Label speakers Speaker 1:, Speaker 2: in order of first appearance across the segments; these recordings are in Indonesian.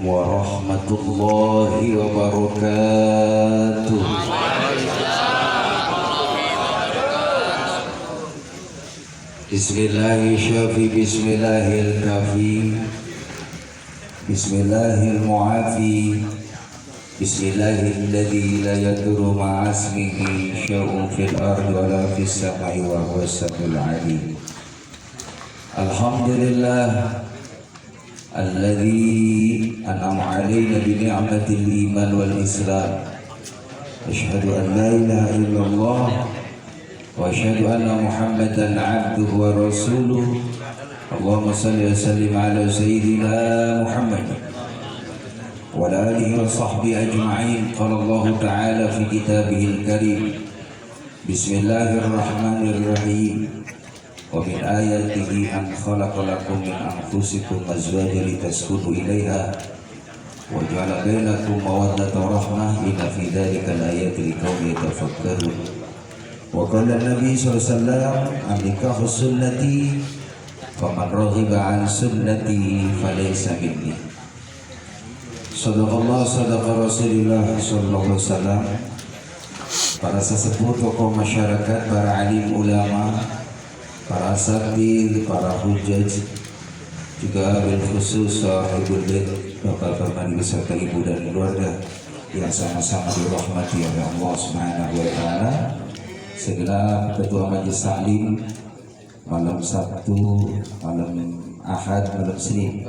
Speaker 1: warahmatullahi wabarakatuh. Bismillahirrahmanirrahim. Bismillahirrahmanirrahim. Bismillahirrahmanirrahim. Bismillahilladzi la yadurru ma'a ismihi syai'un fil ardi wa la fis samai wa huwas samiul 'alim. Alhamdulillah alladzi an'ama 'alaina bi ni'matil iman wal islam. Asyhadu an la ilaha illallah wa asyhadu anna Muhammadan 'abduhu wa rasuluh. Allahumma shalli wa sallim ala sayyidina Muhammad wa ala alihi wa sahbihi ajma'in. Qala Allah ta'ala fi kitabihil karim. Bismillahirrahmanirrahim. Wa min ayatihi an khalaqa lakum min anfusikum azwajan litaskunu ilaiha wa ja'ala bainakum mawaddatan wa rahmah. Inna fi dzalika laayatin liqaumin yatafakkarun. Wa qala an-nabi sallallahu alaihi wasallam an-nikahu sunnati faman raghiba an sunnati falaysa minni. Sadaqallah sadaqa Rasulullah sallallahu alaihi wasallam. Para sesepuh tokoh masyarakat, para alim ulama, para asatidz, para hujjaj, juga bil khusus sahibul bait, Bapak Permadi beserta ibu dan keluarga yang sama-sama dirahmati oleh Allah Subhanahu wa taala. Segenap ketua majelis taklim malam Sabtu, malam Ahad, malam Senin,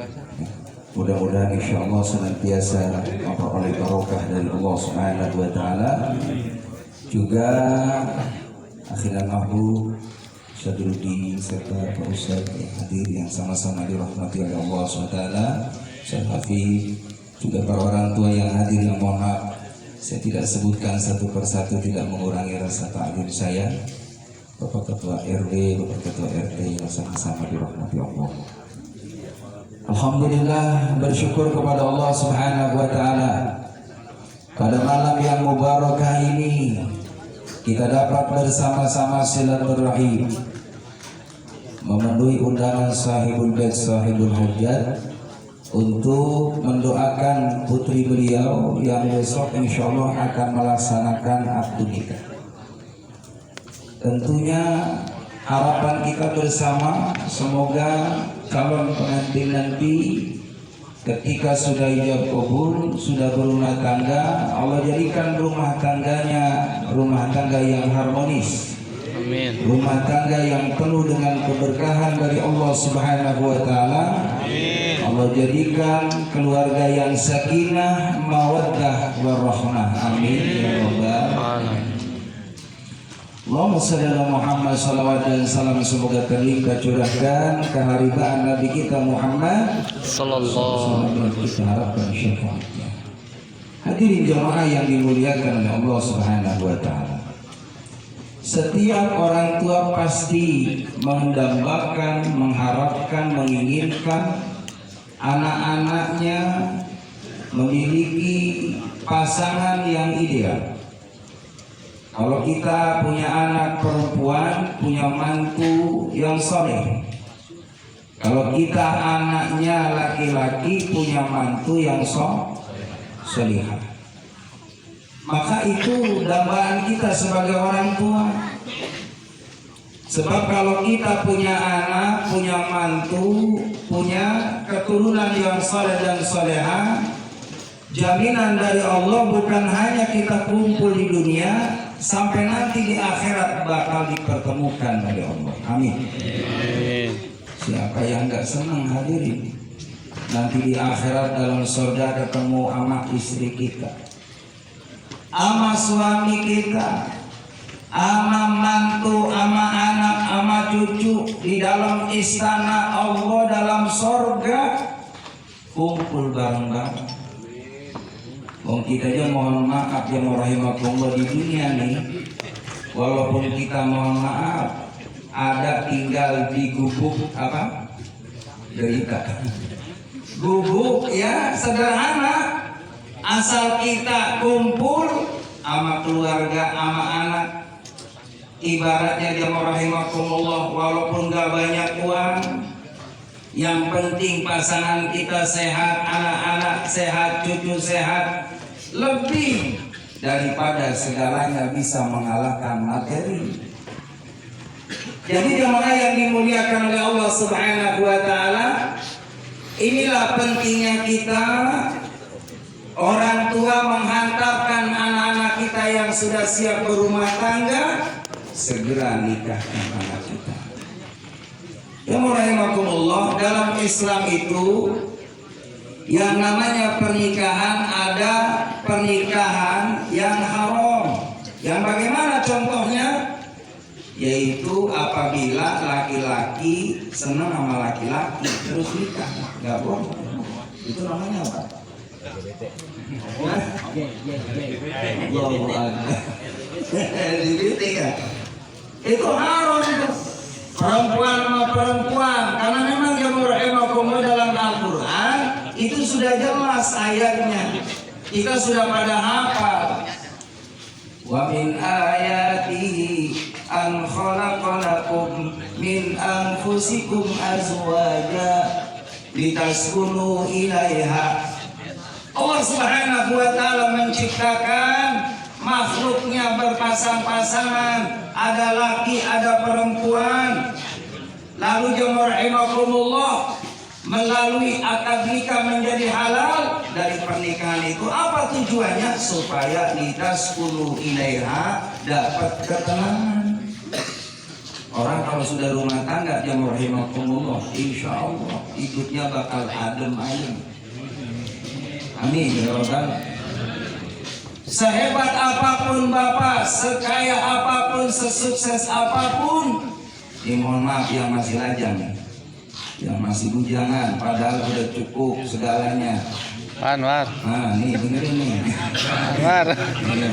Speaker 1: mudah-mudahan insyaallah senantiasa memperoleh barokah dari Allah Subhanahu wa taala. Juga akhiran mahbub Syadruddin serta Pak Ustaz yang hadir yang sama-sama dirahmati oleh Allah SWT, Ustaz Hafiz, juga para orang tua yang hadir yang mohon maaf saya tidak sebutkan satu persatu, tidak mengurangi rasa taklim saya. Bapak Ketua RW, Bapak Ketua RT yang sama-sama dirahmati Allah. Alhamdulillah, bersyukur kepada Allah Subhanahu wa taala. Pada malam yang mubarakah ini kita dapat bersama-sama silaturahim, memenuhi undangan sahibul bait, sahibul hajat, untuk mendoakan putri beliau yang besok insyaallah akan melaksanakan akad nikah. Tentunya harapan kita bersama, semoga calon pengantin nanti ketika sudah ijab kabul, sudah berumah tangga, Allah jadikan rumah tangganya rumah tangga yang harmonis. Amin. Rumah tangga yang penuh dengan keberkahan dari Allah Subhanahu wa taala. Amin. Allah jadikan keluarga yang sakinah, mawaddah, warahmah. Amin ya rabbal alamin. Allahumma shalli ala Muhammad, salawat dan salam semoga terlimpah curahkan keharibaan Nabi kita Muhammad sallallahu alaihi wasallam. Kita harapkan syafaatnya. Hadirin jamaah yang dimuliakan oleh Allah Subhanahu wa taala. Setiap orang tua pasti mendambakan, mengharapkan, menginginkan anak-anaknya memiliki pasangan yang ideal. Kalau kita punya anak perempuan, punya mantu yang soleh. Kalau kita anaknya laki-laki, punya mantu yang solihah. Maka itu dambaan kita sebagai orang tua. Sebab kalau kita punya anak, punya mantu, punya keturunan yang soleh dan solehah, jaminan dari Allah bukan hanya kita kumpul di dunia, sampai nanti di akhirat bakal dipertemukan oleh Allah. Amin. Siapa yang nggak senang hadirin nanti di akhirat dalam surga ketemu sama istri kita, sama suami kita, sama mantu, sama anak, sama cucu di dalam istana Allah dalam surga, kumpul bareng-bareng. Kita aja mohon maaf ya rahimakumullah di dunia nih, walaupun kita mohon maaf ada tinggal di gubuk apa? Derita. Gubuk ya sederhana, asal kita kumpul sama keluarga, sama anak. Ibaratnya dia rahimakumullah, walaupun gak banyak uang, Yang penting pasangan kita sehat, anak-anak sehat, cucu sehat, lebih daripada segalanya bisa mengalahkan materi. Jadi jemaah yang dimuliakan oleh Allah Subhanahu wa taala, inilah pentingnya kita orang tua menghantarkan anak-anak kita yang sudah siap berumah tangga, segera nikahkan anak kita. Ya rahimakumullah, dalam Islam itu yang namanya pernikahan, ada pernikahan yang haram. Yang bagaimana contohnya? Yaitu apabila laki-laki senang sama laki-laki terus nikah, nggak boleh. Itu namanya apa? LGBT ya. Itu haram itu. Perempuan sama perempuan, karena memang jamaah rahimakumullah dalam Al-Quran itu sudah jelas ayatnya. Kita sudah pada hafal. Wa min ayatihi an khalaqalakum min anfusikum azwaja litaskunu ilaiha. Allah Subhanahu wa taala menciptakan makhluknya berpasang-pasangan, ada laki, ada perempuan. Lalu jemaah rahimakumullah, melalui akad nikah menjadi halal. Dari pernikahan itu apa tujuannya? Supaya litaskunu ilaiha, dapat ketenangan. Orang kalau sudah rumah tangga jemaah rahimakumullah, insya Allah hidupnya bakal adem ayem. Amin ya rabbal. Sehebat apapun bapak, sekaya apapun, sesukses apapun, mohon maaf yang masih lajang, yang masih bujangan, padahal udah cukup segalanya.
Speaker 2: Anwar.
Speaker 1: Nah, nih dengerin nih.
Speaker 2: Anwar.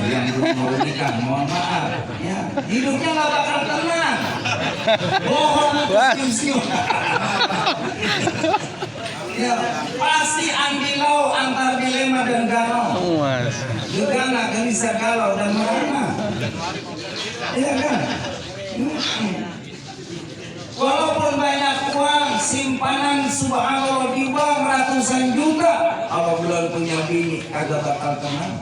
Speaker 1: Yang belum mau nikah, mohon maaf. Ya, hidupnya nggak bakal tenang. Bohong sium-sium. Ya, pasti andilau antar dilema dan galau. Juga nggak gelisah, galau dan marah. Iya kan? Walaupun banyak uang, simpanan subhanallah di bank ratusan juta, kalau belum punya bini kagak bakal tenang.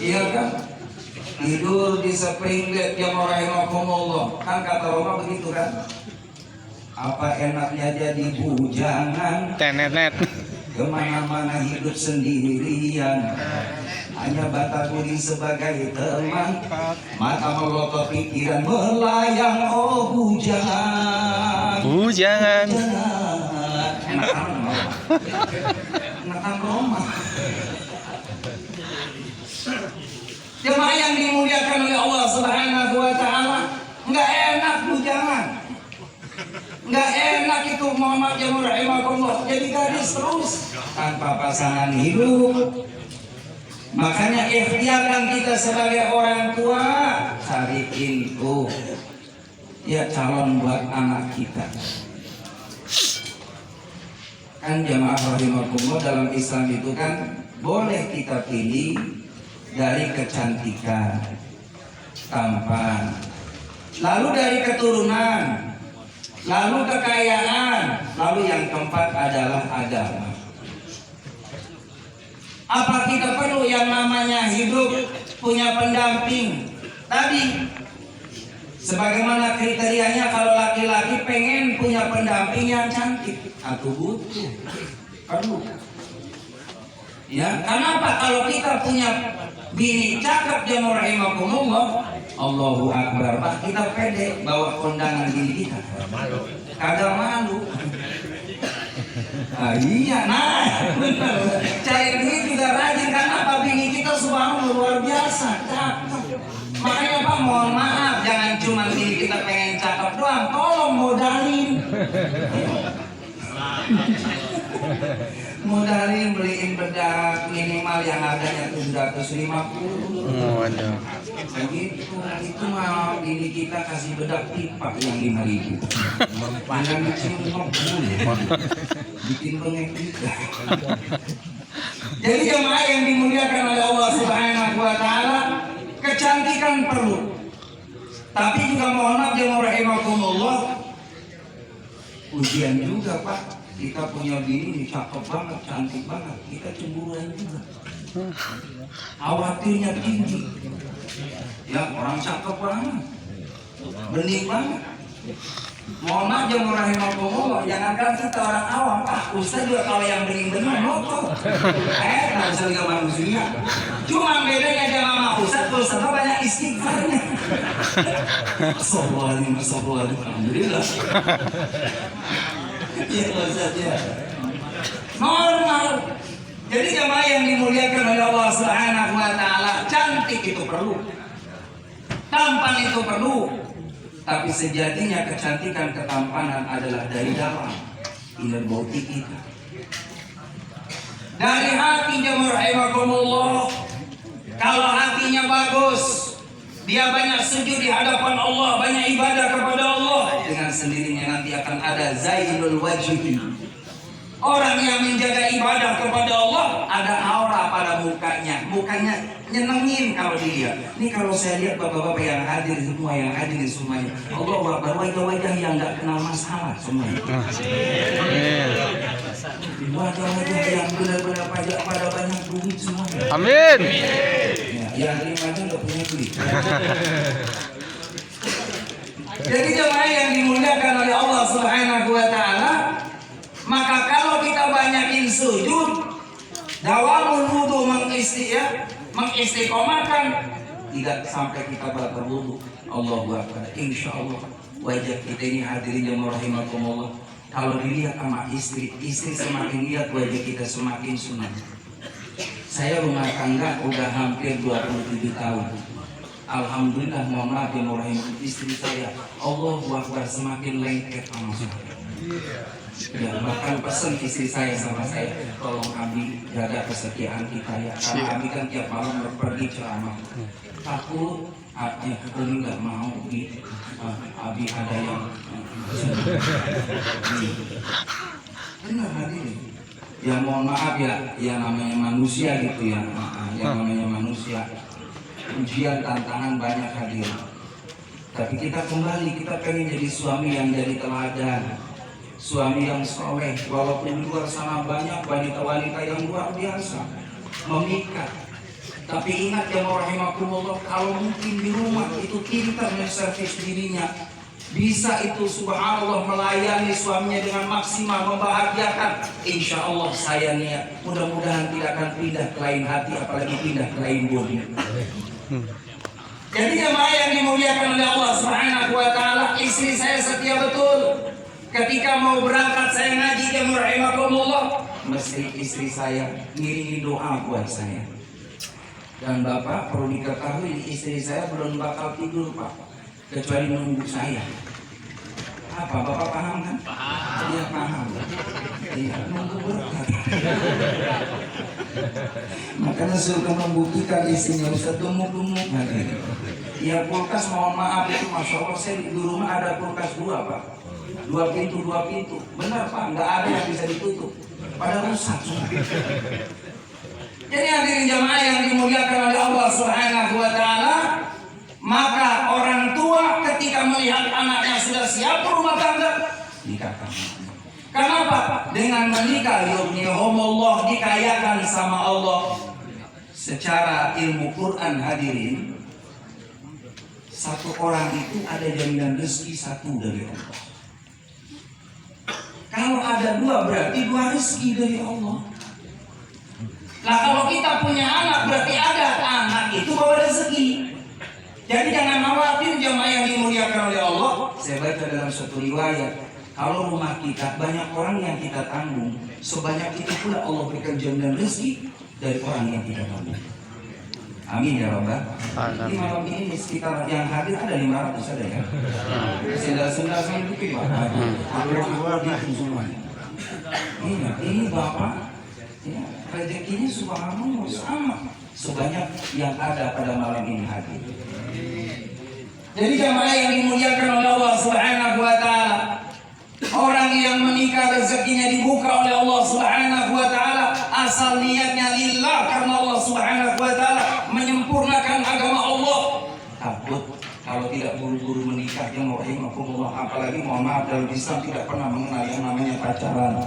Speaker 1: Iya kan? Tidur di spring bed jamaah rahimakumullah. Kan kata Roma begitu kan? Apa enaknya jadi bujangan,
Speaker 2: Tenet.
Speaker 1: kemana-mana hidup sendirian, hanya bataguri sebagai teman, mata melotot pikiran melayang. Oh bujangan,
Speaker 2: Bujangan.
Speaker 1: enakan Roma. Jemaah yang dimuliakan oleh Allah Subhanahu wa taala, enggak enak bujangan. Nggak enak itu, Muhammad yang rahimakumullah, jadi gadis terus tanpa pasangan hidup. Makanya ikhtiarkan kita sebagai orang tua, cari info ya calon buat anak kita. Kan jamaah rahimakumullah, dalam Islam itu kan boleh kita pilih dari kecantikan, tampan, lalu dari keturunan, lalu kekayaan, lalu yang keempat adalah agama. Apa kita perlu yang namanya hidup punya pendamping? Tadi sebagaimana kriterianya, kalau laki-laki pengen punya pendamping yang cantik, aku butuh, perlu. Ya, kenapa kalau kita punya bini cakep jemaah rahimakumullah, Allahu Akbar, Pak, kita pede bawa kondangan bini kita. Kagak malu. Iya, nah, benar. Cari duit juga rajin, karena apa? Bini kita subhanallah luar biasa, cakep. Makanya Pak, mohon maaf, jangan cuma bini kita pengen cakep doang, tolong modalin. Modalin, beliin bedak minimal yang harganya 750.
Speaker 2: Waduh.
Speaker 1: Begitu, itu mah ini kita kasih bedak pipa yang 5.000. Jangan dicium bikin bengek juga. Jadi jemaah yang dimuliakan oleh Allah Subhanahu wa taala, kecantikan perlu. Tapi juga mohon maaf jemaah rahimakumullah, Ujian juga Pak. Kita punya bini cakep banget, cantik banget. Kita cemburuan juga. Khawatirnya tinggi. Ya orang cakep banget, bening banget. Mohon maaf jangan rahimahumullah, jangankan kita orang awam, Pak Ustaz juga kalau yang bening-bening motor. Nggak usah lihat manusia. Cuma bedanya dia sama Ustaz, Ustaz banyak istighfarnya. Astagfirullahaladzim, alhamdulillah. Iya Ustaz ya. Normal. Jadi jamaah yang dimuliakan oleh Allah Subhanahu wa taala, cantik itu perlu. Tampan itu perlu. Tapi sejatinya kecantikan ketampanan adalah dari dalam inner body kita. Dari hati jamaah rahimakumullah. Kalau hatinya bagus, dia banyak sujud di hadapan Allah, banyak ibadah kepada Allah, dengan sendirinya nanti akan ada zainul wajhi. Orang yang menjaga ibadah kepada Allah ada aura pada mukanya. Mukanya nyenengin kalau dilihat. Ini kalau saya lihat bapak-bapak yang hadir semua, yang hadir semuanya. Allah Akbar, wajah-wajah yang nggak kenal masalah semuanya. Wajah-wajah yang benar-benar pada banyak duit semuanya.
Speaker 2: Amin.
Speaker 1: Ya, yang lima aja nggak punya duit. Jadi jemaah yang dimuliakan oleh Allah Subhanahu wa taala, maka kalau kita banyakin sujud, dawamul wudu mengistiqomahkan, tidak sampai kita batal wudu. Allahu Akbar. Insyaallah wajah kita ini hadirin yang rahimakumullah. Kalau dilihat sama istri semakin lihat wajah kita semakin sunat. Saya rumah tangga udah hampir 27 tahun. Alhamdulillah, mohon maaf yang rahimah istri saya, Allahu Akbar, semakin lengket sama saya. Ya, bahkan pesan istri saya sama saya, tolong Abi jaga kesetiaan kita ya. Karena Abi kan tiap malam pergi ceramah. Takut ini nggak mau Abi ada yang benar hadirin. Ya mohon maaf ya, yang namanya manusia gitu ya, yang namanya manusia. Ujian tantangan banyak hadir. Tapi kita kembali, kita pengen jadi suami yang jadi teladan, suami yang soleh. Walaupun di luar sana banyak wanita-wanita yang luar biasa memikat. Tapi ingat ya rahimakumullah, kalau mungkin di rumah itu pintar menservis dirinya, bisa itu subhanallah melayani suaminya dengan maksimal, membahagiakan. Insya Allah saya niat mudah-mudahan tidak akan pindah ke lain hati, apalagi pindah ke lain budi. Jadi jemaah yang dimuliakan oleh Allah Subhanahu wa taala, istri saya setia betul. Ketika mau berangkat saya ngaji jemaah rahimakumullah, mesti istri saya ngiringi doa buat saya. Dan Bapak perlu diketahui, istri saya belum bakal tidur Pak, kecuali menunggu saya. Apa Bapak paham kan? Dia paham. Iya, nunggu berkat. Makanya suruh membuktikan istrinya Ustaz gemuk-gemuk. Ya kulkas mohon maaf itu Masya Allah, saya di rumah ada kulkas 2 Pak, 2 pintu. Benar Pak, nggak ada yang bisa ditutup, pada rusak semua. Jadi hadirin jamaah yang dimuliakan oleh Allah Subhanahu wa taala, maka orang tua ketika melihat anaknya sudah siap berumah tangga, nikahkan. Kenapa? Dengan menikah yughnihumullah, dikayakan sama Allah. Secara ilmu Quran hadirin, satu orang itu ada jaminan rezeki 1 dari Allah. Kalau ada 2 berarti 2 rezeki dari Allah. Nah kalau kita punya anak berarti ada anak itu bawa rezeki. Jadi jangan khawatir jemaah yang dimuliakan oleh Allah. Saya baca dalam suatu riwayat, kalau rumah kita banyak orang yang kita tanggung, sebanyak itu pula Allah berikan jaminan rezeki dari orang yang kita tanggung. Amin ya Rabbal. Di malam ini sekitar yang hadir ada 500 ada ya. Sendal-sendal saya bikin Pak. Ini Bapak, ya, rezekinya subhanallah sama sebanyak yang ada pada malam ini hadir. Jadi jamaah yang dimuliakan oleh Allah Subhanahu wa taala, orang yang menikah rezekinya dibuka oleh Allah Subhanahu wa taala, asal niatnya lillah karena Allah Subhanahu wa taala menyempurnakan agama Allah. Takut Kalau tidak buru-buru menikah, yang rahimakumullah, apalagi mohon maaf dalam Islam tidak pernah mengenal yang namanya pacaran.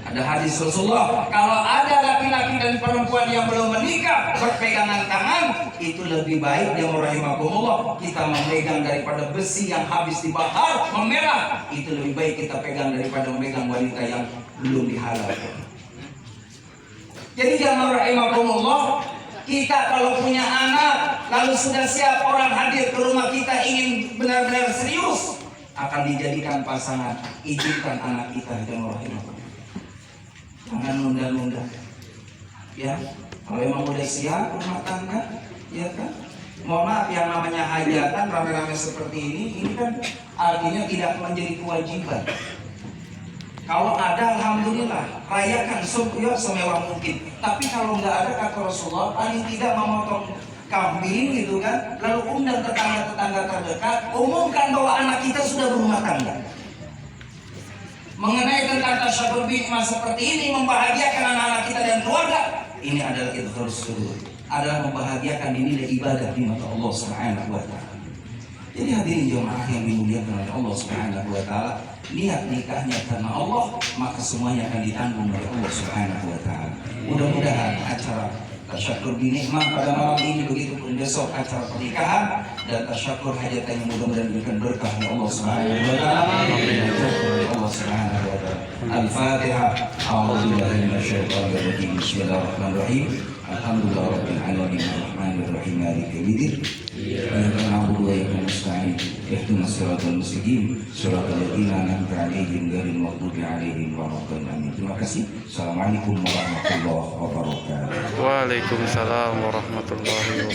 Speaker 1: Ada hadis Rasulullah, kalau ada laki-laki dan perempuan yang belum menikah berpegangan tangan, itu lebih baik yang rahimakumullah kita memegang daripada besi yang habis dibakar memerah. Itu lebih baik kita pegang daripada memegang wanita yang belum dihalalkan. Jadi yang rahimakumullah, kita kalau punya anak lalu sudah siap orang hadir ke rumah kita ingin benar-benar serius akan dijadikan pasangan, izinkan anak kita yang rahimakumullah. Jangan nunda-nunda, ya. Kalau memang udah siap rumah tangga, ya kan. Mohon maaf, yang namanya hajatan rame-rame seperti ini kan artinya tidak menjadi kewajiban. Kalau ada, alhamdulillah, rayakan semewah mungkin. Tapi kalau nggak ada, kata Rasulullah, paling tidak memotong kambing gitu kan, lalu undang tetangga-tetangga terdekat, umumkan bahwa anak kita sudah berumah tangga. Mengenai tentang tasyakur bikmah seperti ini, membahagiakan anak-anak kita dan keluarga, ini adalah idhharus surur, adalah membahagiakan nilai ibadah di mata Allah Subhanahu wa taala. Jadi hadirin jemaah yang dimuliakan oleh Allah Subhanahu wa taala, niat nikahnya karena Allah, maka semuanya akan ditanggung oleh Allah Subhanahu wa taala. Mudah-mudahan acara tasyakur binikmah pada malam ini, begitu pun besok acara pernikahan dan tasyakur hajatannya mudah-mudahan diberikan berkah oleh Allah Subhanahu wa taala. Allah Subhanahu wa taala. Al-Fatihah. A'udzubillahi minasyaitonir rajim. Bismillahirrahmanirrahim. Alhamdulillahirabbil alamin arrahmanir rahim maliki yaumiddin. Iyyaka na'budu wa iyyaka nasta'in. Ihdinas siratal mustaqim. Siratal ladzina an'amta 'alaihim ghairil maghdubi 'alaihim waladdallin. Terima kasih. Assalamualaikum warahmatullahi wabarakatuh.
Speaker 2: Waalaikumsalam warahmatullahi wabarakatuh.